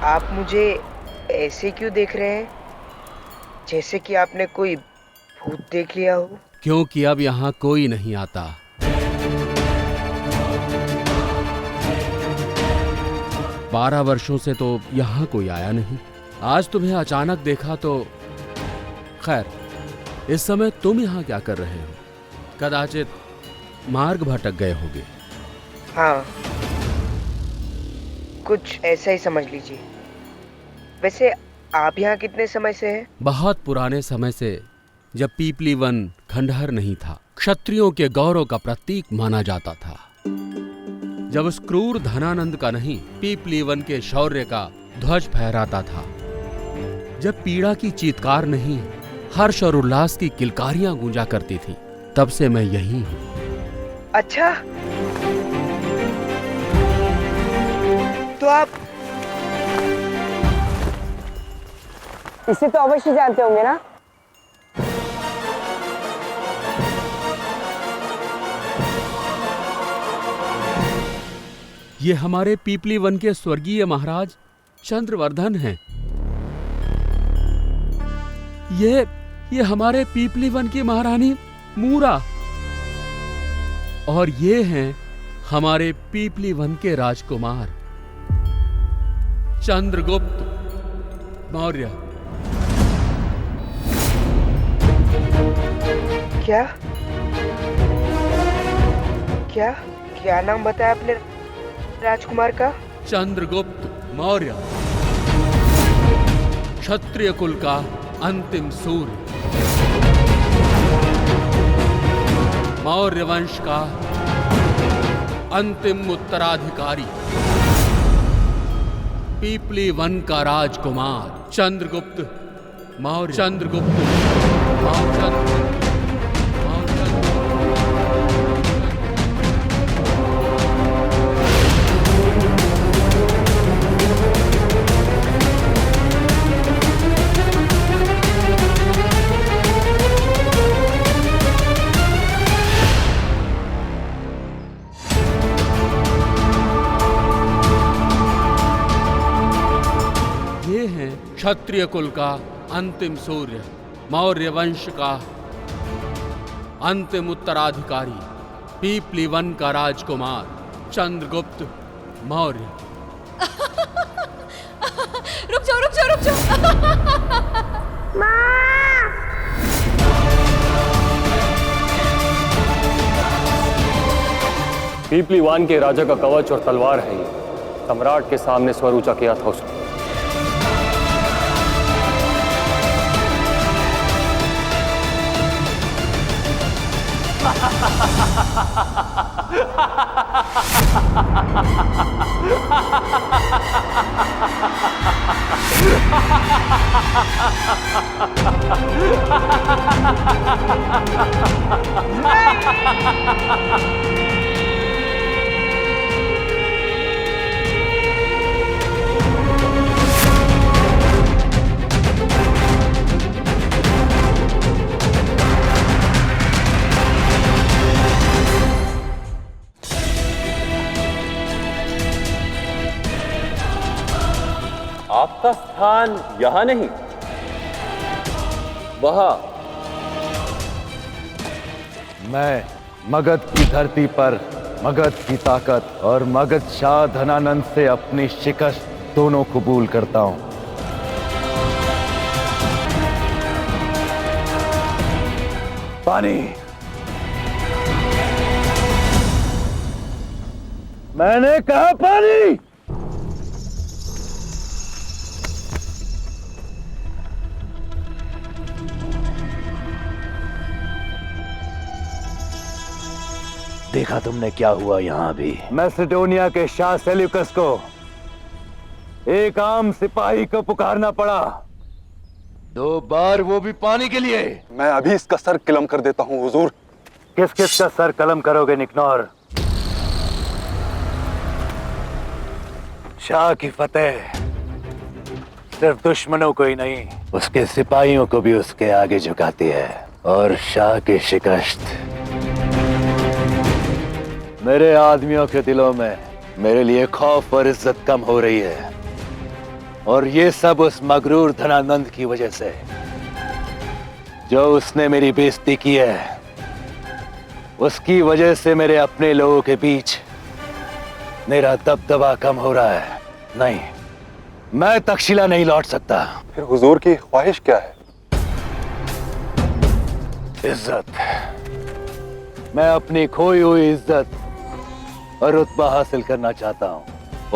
आप मुझे ऐसे क्यों देख रहे हैं? जैसे कि आपने कोई भूत देख लिया हो। क्योंकि अब यहाँ कोई नहीं आता। 12 वर्षों से तो यहाँ कोई आया नहीं। आज तुम्हें अचानक देखा तो खैर, इस समय तुम यहाँ क्या कर रहे हो? कदाचित मार्ग भटक गए होगे। हाँ, कुछ ऐसा ही समझ लीजिए। वैसे आप यहाँ कितने समय से हैं? बहुत पुराने समय से, जब पीपली वन खंडहर नहीं था, क्षत्रियों के गौरव का प्रतीक माना जाता था। जब उस क्रूर धनानंद का नहीं, पीपली वन के शौर्य का ध्वज फहराता था। जब पीड़ा की चीत्कार नहीं, हर्ष और उल्लास की किलकारियां गूंजा करती थी, तब से मैं यही हूं। अच्छा, तो आप इसे तो अवश्य जानते होंगे ना? ये हमारे पीपली वन के स्वर्गीय महाराज चंद्रवर्धन हैं। ये हमारे पीपली वन की महारानी मूरा। और ये हैं हमारे पीपली वन के राजकुमार चंद्रगुप्त मौर्य। क्या क्या क्या नाम बताया आपने राजकुमार का? चंद्रगुप्त मौर्य, क्षत्रिय कुल का अंतिम सूर्य, मौर्य वंश का अंतिम उत्तराधिकारी, पीपली वन का राजकुमार चंद्रगुप्त मौर्य। चंद्रगुप्त मौर्य। क्षत्रिय कुल का अंतिम सूर्य, मौर्य वंश का अंतिम उत्तराधिकारी, पीपली वन का राजकुमार चंद्रगुप्त मौर्य। रुक जाओ। पीपली वन के राजा का कवच और तलवार है ये। सम्राट के सामने स्वर ऊंचा किया था उसने। आपका स्थान यहां नहीं, वहां। मैं मगध की धरती पर मगध की ताकत और मगध शाह धनानंद से अपनी शिकस्त दोनों कबूल करता हूं। पानी। मैंने कहा पानी। देखा तुमने क्या हुआ यहां भी? मैसेडोनिया के शाह सेल्यूकस को एक आम सिपाही को पुकारना पड़ा, 2 बार, वो भी पानी के लिए। मैं अभी इसका सर कलम कर देता हूं हुजूर। किस किस का सर कलम करोगे निकनौर? शाह की फतेह सिर्फ दुश्मनों को ही नहीं, उसके सिपाहियों को भी उसके आगे झुकाती है। और शाह की शिकस्त मेरे आदमियों के दिलों में मेरे लिए खौफ और इज्जत कम हो रही है। और ये सब उस मगरूर धनानंद की वजह से, जो उसने मेरी बेइज्जती की है। उसकी वजह से मेरे अपने लोगों के बीच मेरा दबदबा कम हो रहा है। नहीं, मैं तक्षशिला नहीं लौट सकता। फिर हुजूर की ख्वाहिश क्या है? इज्जत। मैं अपनी खोई हुई इज्जत और रुतबा हासिल करना चाहता हूं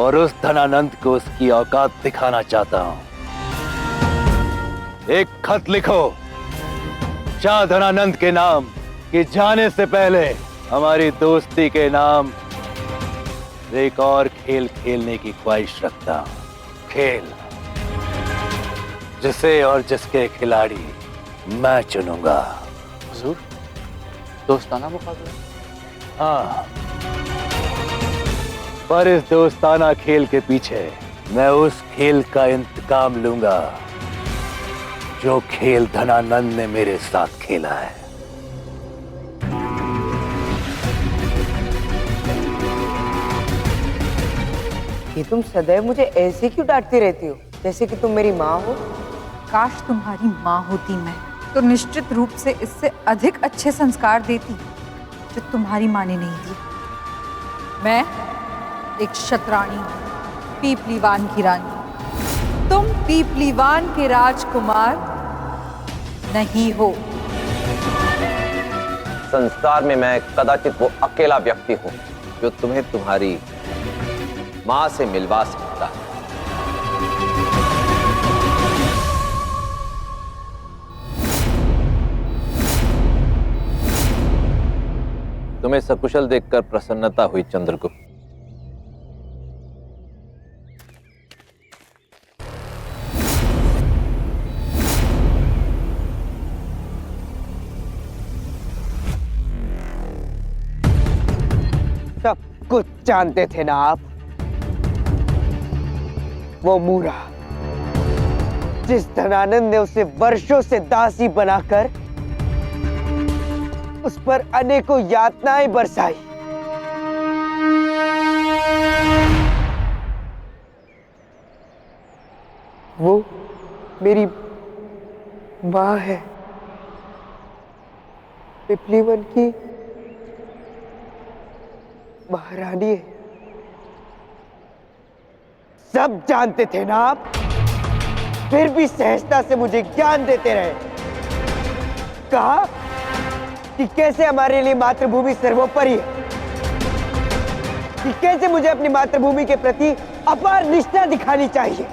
और उस धनानंद को उसकी औकात दिखाना चाहता हूं। एक खत लिखो शाह धनानंद के नाम कि जाने से पहले हमारी दोस्ती के नाम एक और खेल खेलने की ख्वाहिश रखता हूं। खेल जिसे और जिसके खिलाड़ी मैं चुनूंगा। हुजूर, दोस्ताना मुकाबला? हाँ, पर इस दोस्ताना खेल के पीछे मैं उस खेल का इंतकाम लूंगा जो खेल धनानंद ने मेरे साथ खेला है। ये तुम सदैव मुझे ऐसे क्यों डांटती रहती हो, जैसे कि तुम मेरी माँ हो? काश तुम्हारी माँ होती मैं, तो निश्चित रूप से इससे अधिक अच्छे संस्कार देती जो तुम्हारी माँ ने नहीं दिए। मैं एक शतरानी हूँ, पीपलीवान की रानी। तुम पीपलीवान के राजकुमार नहीं हो। संसार में मैं कदाचित वो अकेला व्यक्ति हूं जो तुम्हें तुम्हारी मां से मिलवा सकता है। तुम्हें सकुशल देखकर प्रसन्नता हुई चंद्रगुप्त। सब कुछ जानते थे ना आप? वो मूरा जिस धनानंद ने उसे वर्षों से दासी बनाकर उस पर अनेकों यातनाएं बरसाई, वो मेरी मां है, पीपलीवन की महारानी है। सब जानते थे ना आप, फिर भी सहजता से मुझे ज्ञान देते रहे। कहा कि कैसे हमारे लिए मातृभूमि सर्वोपरि है, कि कैसे मुझे अपनी मातृभूमि के प्रति अपार निष्ठा दिखानी चाहिए।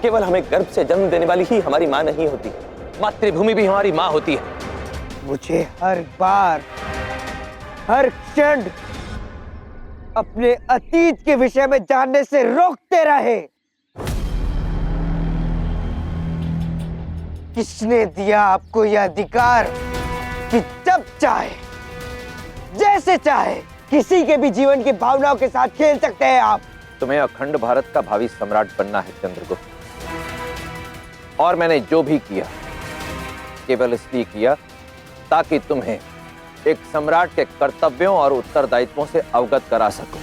केवल हमें गर्भ से जन्म देने वाली ही हमारी मां नहीं होती, मातृभूमि भी हमारी मां होती है। मुझे हर बार, हर क्षण अपने अतीत के विषय में जानने से रोकते रहे। किसने दिया आपको यह अधिकार कि जब चाहे, जैसे चाहे, किसी के भी जीवन की भावनाओं के साथ खेल सकते हैं आप? तुम्हें अखंड भारत का भावी सम्राट बनना है चंद्रगुप्त, और मैंने जो भी किया केवल इसलिए किया ताकि तुम्हें एक सम्राट के कर्तव्यों और उत्तरदायित्वों से अवगत करा सकूं,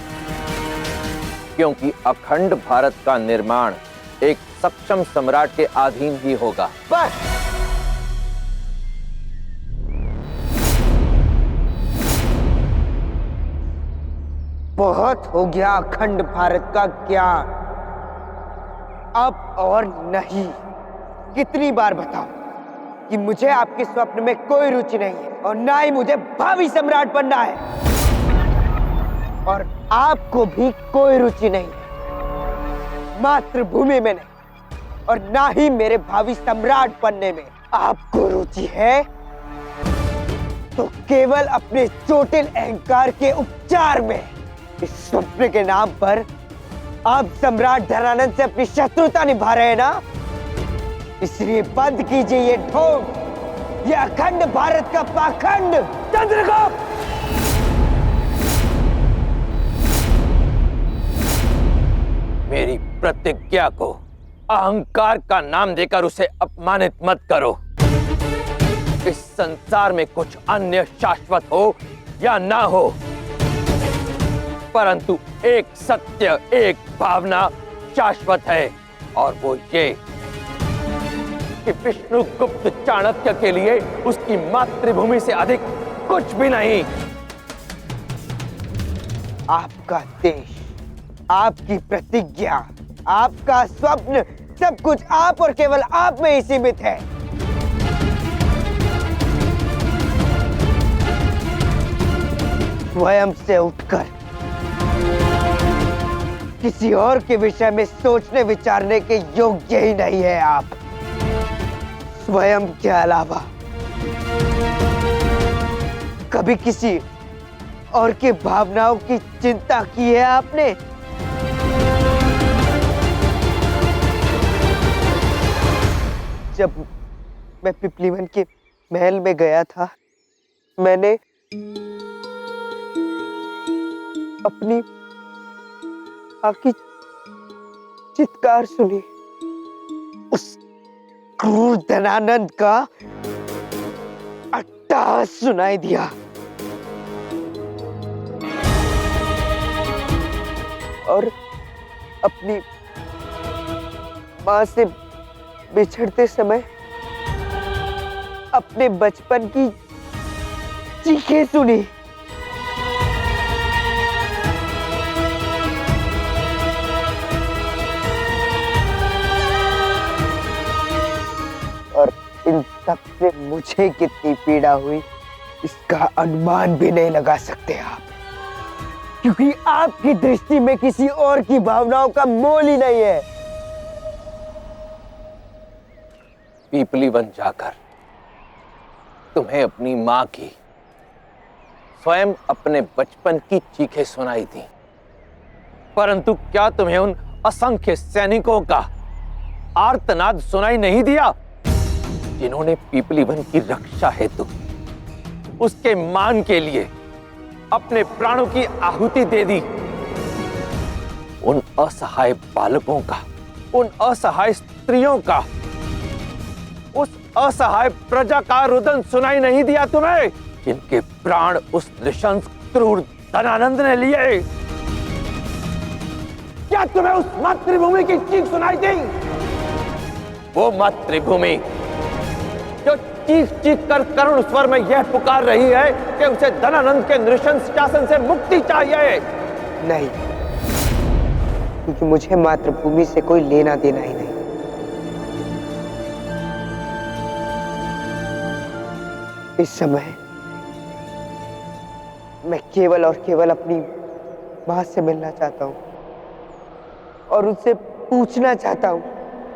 क्योंकि अखंड भारत का निर्माण एक सक्षम सम्राट के अधीन ही होगा। बस बहुत हो गया अखंड भारत का ज्ञान, अब और नहीं। कितनी बार बताऊं कि मुझे आपके स्वप्न में कोई रुचि नहीं है और ना ही मुझे भावी सम्राट बनना है, और आपको भी कोई रुचि नहीं है मातृभूमि में नहीं, और ना ही मेरे भावी सम्राट बनने में। आपको रुचि है तो केवल अपने चोटिल अहंकार के उपचार में। इस स्वप्न के नाम पर आप सम्राट धनानंद से अपनी शत्रुता निभा रहे हैं ना, इसलिए बंद कीजिए ये ढोंग, ये अखंड भारत का पाखंड। चंद्रगुप्त, मेरी प्रतिज्ञा को अहंकार का नाम देकर उसे अपमानित मत करो। इस संसार में कुछ अन्य शाश्वत हो या ना हो, परंतु एक सत्य, एक भावना शाश्वत है, और वो ये कि विष्णुगुप्त चाणक्य के लिए उसकी मातृभूमि से अधिक कुछ भी नहीं। आपका देश, आपकी प्रतिज्ञा, आपका स्वप्न, सब कुछ आप और केवल आप में ही सीमित है। स्वयं से उठकर किसी और के विषय में सोचने विचारने के योग्य ही नहीं है आप। स्वयं के अलावा कभी किसी और के भावनाओं की चिंता की है आपने? जब मैं पिपलीवन के महल में गया था, मैंने अपनी मां की चित्कार सुनी। उस क्रूर धनानंद का अट्टहास सुनाई दिया। और अपनी मां से बिछड़ते समय अपने बचपन की चीखें सुनी। और इन सब से मुझे कितनी पीड़ा हुई, इसका अनुमान भी नहीं लगा सकते आप, क्योंकि आपकी दृष्टि में किसी और की भावनाओं का मोल ही नहीं है। पीपलीवन जाकर तुम्हें अपनी मां की, स्वयं अपने बचपन की चीखें सुनाई थी, परंतु क्या तुम्हें उन असंख्य सैनिकों का आर्तनाद सुनाई नहीं दिया जिन्होंने पीपलीवन की रक्षा हेतु, उसके मान के लिए अपने प्राणों की आहुति दे दी? उन असहाय बालकों का, उन असहाय स्त्रियों का, उस असहाय प्रजा का रुदन सुनाई नहीं दिया तुम्हें, जिनके प्राण उस नृशंस क्रूर धनानंद ने लिए? क्या तुम्हें उस मातृभूमि की चीख सुनाई दी? वो मातृभूमि जो चीख चीख कर करुण स्वर में यह पुकार रही है कि उसे धनानंद के नृशंस शासन से मुक्ति चाहिए। नहीं, क्योंकि मुझे मातृभूमि से कोई लेना देना ही नहीं। इस समय मैं केवल और केवल अपनी मां से मिलना चाहता हूं और उससे पूछना चाहता हूं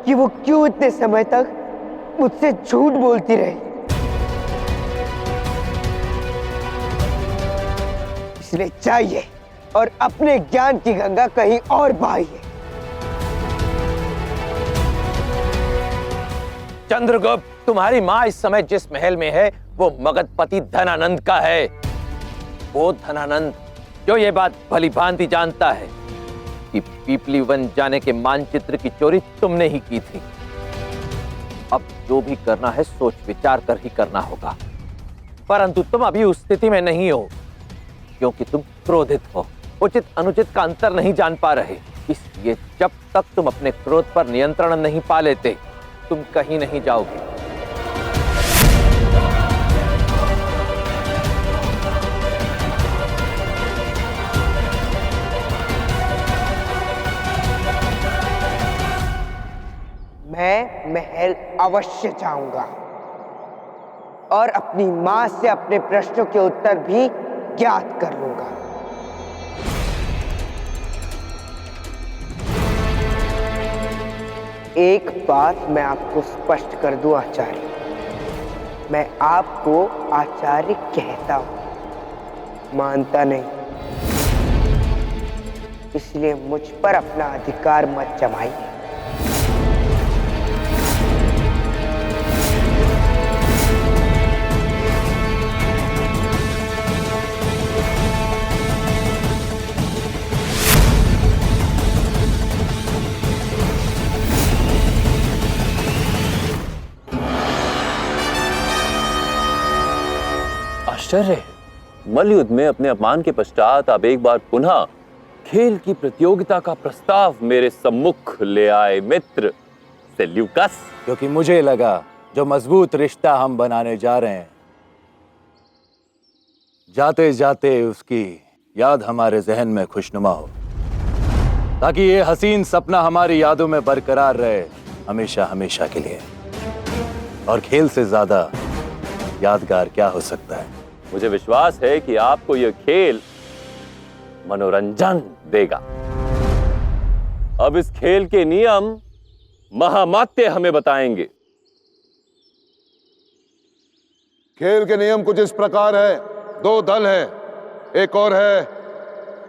कि वो क्यों इतने समय तक मुझसे झूठ बोलती रही। इसलिए चाहिए और अपने ज्ञान की गंगा कहीं और बहाइए। चंद्रगुप्त, तुम्हारी मां इस समय जिस महल में है वो मगधपति धनानंद का है। वो धनानंद जो ये बात भली भांति जानता है कि पीपलीवन जाने के मानचित्र की चोरी तुमने ही की थी। अब जो भी करना है सोच विचार कर ही करना होगा, परंतु तुम अभी उस स्थिति में नहीं हो क्योंकि तुम क्रोधित हो, उचित अनुचित का अंतर नहीं जान पा रहे। इसलिए जब तक तुम अपने क्रोध पर नियंत्रण नहीं पा लेते, तुम कहीं नहीं जाओगे। मैं महल अवश्य जाऊंगा और अपनी मां से अपने प्रश्नों के उत्तर भी ज्ञात कर लूंगा। एक बात मैं आपको स्पष्ट कर दूं आचार्य, मैं आपको आचार्य कहता हूं, मानता नहीं, इसलिए मुझ पर अपना अधिकार मत जमाइए। आश्चर्य, मल्लयुद्ध में अपने अपमान के पश्चात आप एक बार पुनः खेल की प्रतियोगिता का प्रस्ताव मेरे सम्मुख ले आए मित्र सेल्यूकस, क्योंकि मुझे लगा जो मजबूत रिश्ता हम बनाने जा रहे हैं, जाते जाते उसकी याद हमारे जहन में खुशनुमा हो, ताकि ये हसीन सपना हमारी यादों में बरकरार रहे हमेशा हमेशा के लिए। और खेल से ज्यादा यादगार क्या हो सकता है? मुझे विश्वास है कि आपको यह खेल मनोरंजन देगा। अब इस खेल के नियम महामात्य हमें बताएंगे। खेल के नियम कुछ इस प्रकार है। 2 दल हैं, एक और है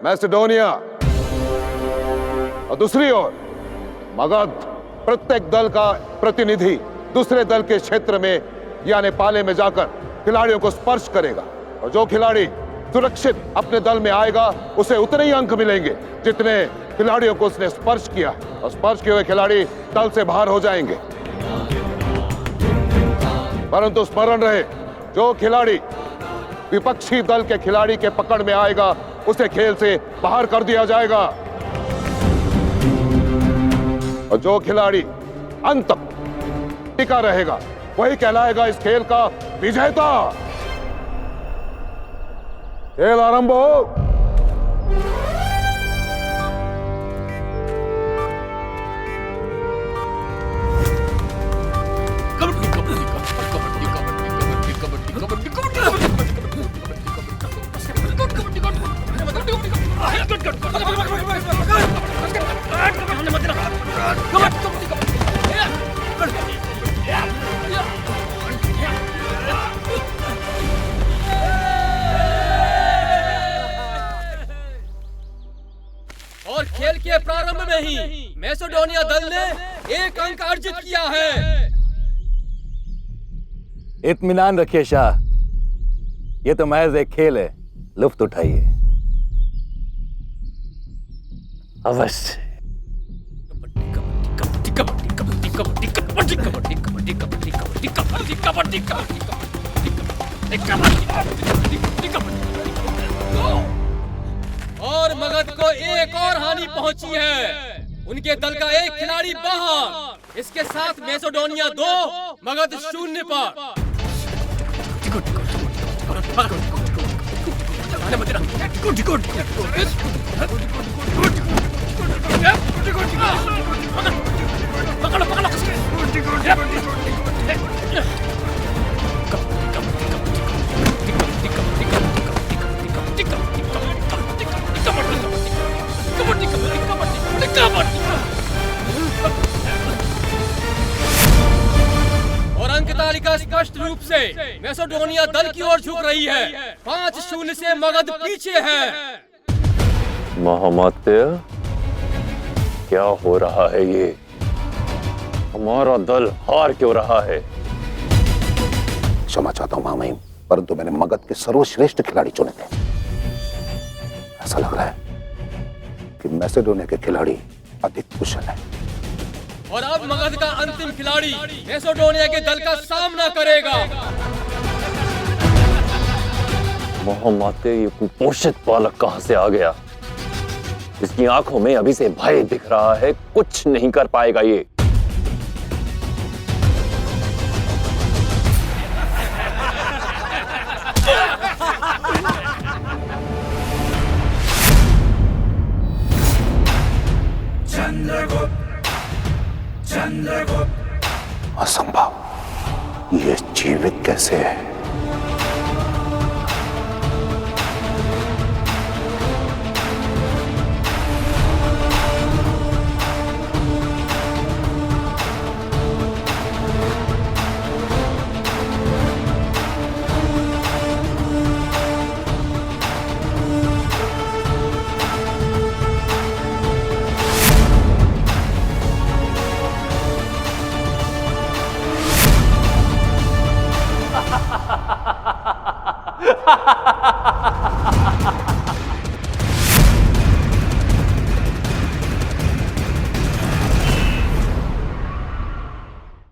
मैसेडोनिया और दूसरी ओर मगध। प्रत्येक दल का प्रतिनिधि दूसरे दल के क्षेत्र में यानी पाले में जाकर खिलाड़ियों को स्पर्श करेगा, और जो खिलाड़ी सुरक्षित अपने दल में आएगा उसे उतने ही अंक मिलेंगे जितने खिलाड़ियों को उसने स्पर्श किया, और स्पर्श किए हुए खिलाड़ी दल से बाहर हो जाएंगे। परंतु स्मरण रहे, जो खिलाड़ी विपक्षी दल के खिलाड़ी के पकड़ में आएगा उसे खेल से बाहर कर दिया जाएगा, और जो खिलाड़ी अंत तक टिका रहेगा वही कहलाएगा इस खेल का विजेता। खेल आरंभ हो। और खेल के प्रारंभ में ही मैसेडोनिया दल ने 1 अंक अर्जित किया है। इत्मीनान रखिए शाह, ये तो महज एक खेल है, लुत्फ उठाइए। अवश्य। और मगध को एक और हानि पहुंची है, उनके दल का एक खिलाड़ी बाहर। इसके साथ मैसेडोनिया 2 मगध 0 पर। और अंक तालिका स्पष्ट रूप से मैसेडोनिया दल की ओर झुक रही है। 5-0 से मगध पीछे है। महामात्य, क्या हो रहा है ये? हमारा दल हार क्यों रहा है? क्षमा चाहता हूं महामहिम, परंतु मैंने मगध के सर्वश्रेष्ठ खिलाड़ी चुने थे। ऐसा लग रहा है कि मैसेडोनिया के खिलाड़ी अधिक कुशल हैं। और अब मगध का अंतिम खिलाड़ी मैसेडोनिया के दल का सामना करेगा। महामात्य, ये कुपोषित बालक कहां से आ गया? इसकी आंखों में अभी से भय दिख रहा है, कुछ नहीं कर पाएगा ये। असंभव, ये जीवित कैसे है?